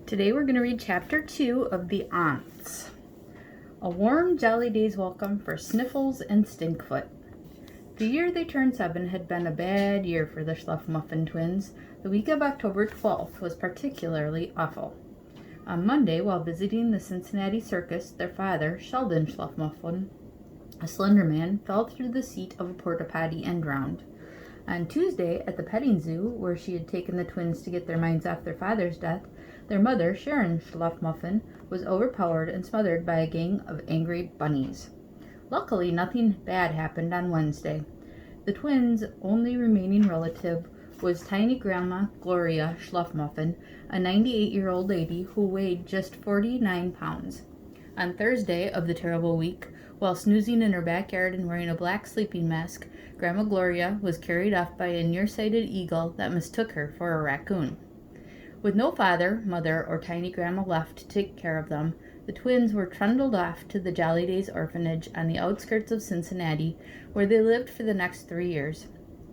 Today we're going to read Chapter 2 of the Onts. A warm, jolly day's welcome for Sniffles and Stinkfoot. The year they turned 7 had been a bad year for the Schluffmuffin twins. The week of October 12th was particularly awful. On Monday, while visiting the Cincinnati circus, their father, Sheldon Schluffmuffin, a slender man, fell through the seat of a porta-potty and drowned. On Tuesday, at the petting zoo, where she had taken the twins to get their minds off their father's death, their mother, Sharon Schluffmuffin, was overpowered and smothered by a gang of angry bunnies. Luckily, nothing bad happened on Wednesday. The twins' only remaining relative was tiny Grandma Gloria Schluffmuffin, a 98-year-old lady who weighed just 49 pounds. On Thursday of the terrible week, while snoozing in her backyard and wearing a black sleeping mask, Grandma Gloria was carried off by a nearsighted eagle that mistook her for a raccoon. With no father, mother, or tiny grandma left to take care of them, the twins were trundled off to the Jolly Days orphanage on the outskirts of Cincinnati, where they lived for the next 3 years.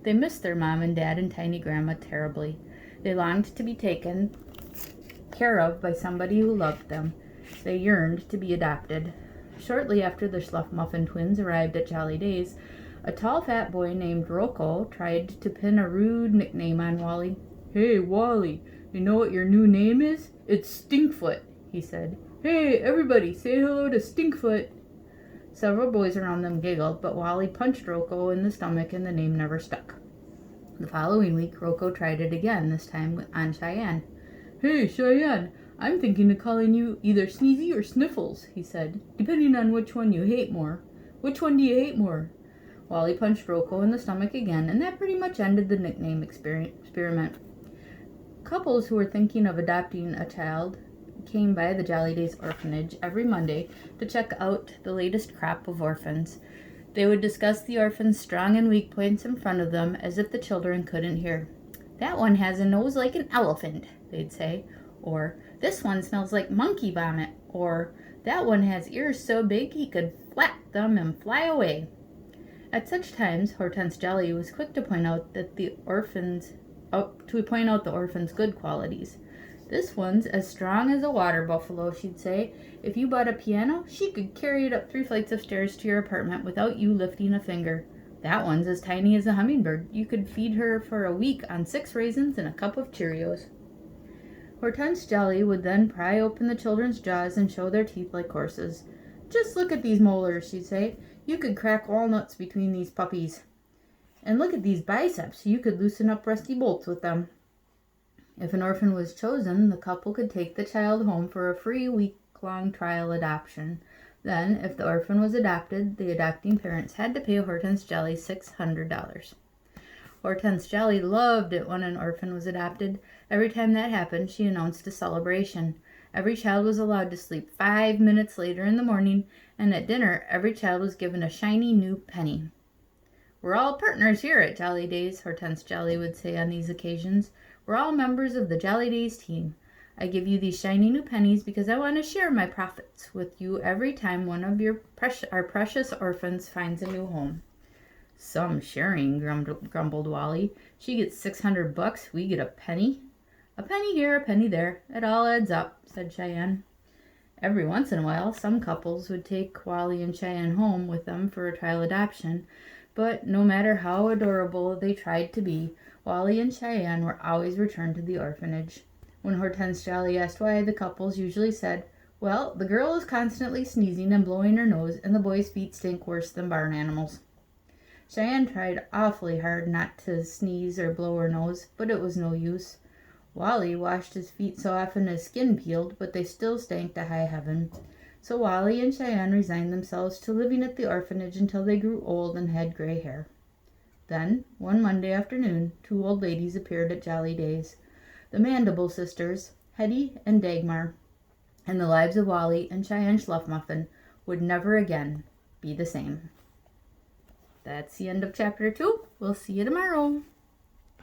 They missed their mom and dad and tiny grandma terribly. They longed to be taken care of by somebody who loved them. They yearned to be adopted. Shortly after the Schluffmuffin twins arrived at Jolly Days, a tall fat boy named Rocco tried to pin a rude nickname on Wally. "Hey, Wally, you know what your new name is? It's Stinkfoot," he said. "Hey, everybody, say hello to Stinkfoot." Several boys around them giggled, but Wally punched Rocco in the stomach and the name never stuck. The following week, Rocco tried it again, this time on Cheyenne. "Hey, Cheyenne, I'm thinking of calling you either Sneezy or Sniffles," he said, "depending on which one you hate more. Which one do you hate more?" Wally punched Rocco in the stomach again, and that pretty much ended the nickname experiment. Couples who were thinking of adopting a child came by the Jolly Days orphanage every Monday to check out the latest crop of orphans. They would discuss the orphans' strong and weak points in front of them as if the children couldn't hear. "That one has a nose like an elephant," they'd say. Or, "This one smells like monkey vomit." Or, "That one has ears so big he could flap them and fly away." At such times, Hortense Jelly was quick to point out the orphans' good qualities. "This one's as strong as a water buffalo," she'd say. "If you bought a piano, she could carry it up 3 flights of stairs to your apartment without you lifting a finger. That one's as tiny as a hummingbird. You could feed her for a week on 6 raisins and a cup of Cheerios." Hortense Jelly would then pry open the children's jaws and show their teeth like horses. "Just look at these molars," she'd say. "You could crack walnuts between these puppies. And look at these biceps. You could loosen up rusty bolts with them." If an orphan was chosen, the couple could take the child home for a free week-long trial adoption. Then, if the orphan was adopted, the adopting parents had to pay Hortense Jelly $600. Hortense Jelly loved it when an orphan was adopted. Every time that happened, she announced a celebration. Every child was allowed to sleep 5 minutes later in the morning, and at dinner, every child was given a shiny new penny. "We're all partners here at Jolly Days," Hortense Jelly would say on these occasions. "We're all members of the Jolly Days team. I give you these shiny new pennies because I want to share my profits with you every time one of our precious orphans finds a new home." "Some sharing," grumbled Wally. "She gets $600, we get a penny." "A penny here, a penny there. It all adds up," said Cheyenne. Every once in a while, some couples would take Wally and Cheyenne home with them for a trial adoption, but no matter how adorable they tried to be, Wally and Cheyenne were always returned to the orphanage. When Hortense Jelly asked why, the couples usually said, "Well, the girl is constantly sneezing and blowing her nose, and the boy's feet stink worse than barn animals." Cheyenne tried awfully hard not to sneeze or blow her nose, but it was no use. Wally washed his feet so often his skin peeled, but they still stank to high heaven. So Wally and Cheyenne resigned themselves to living at the orphanage until they grew old and had gray hair. Then, one Monday afternoon, 2 old ladies appeared at Jolly Days. The Mandible sisters, Hetty and Dagmar, and the lives of Wally and Cheyenne Schluffmuffin would never again be the same. That's the end of Chapter 2. We'll see you tomorrow.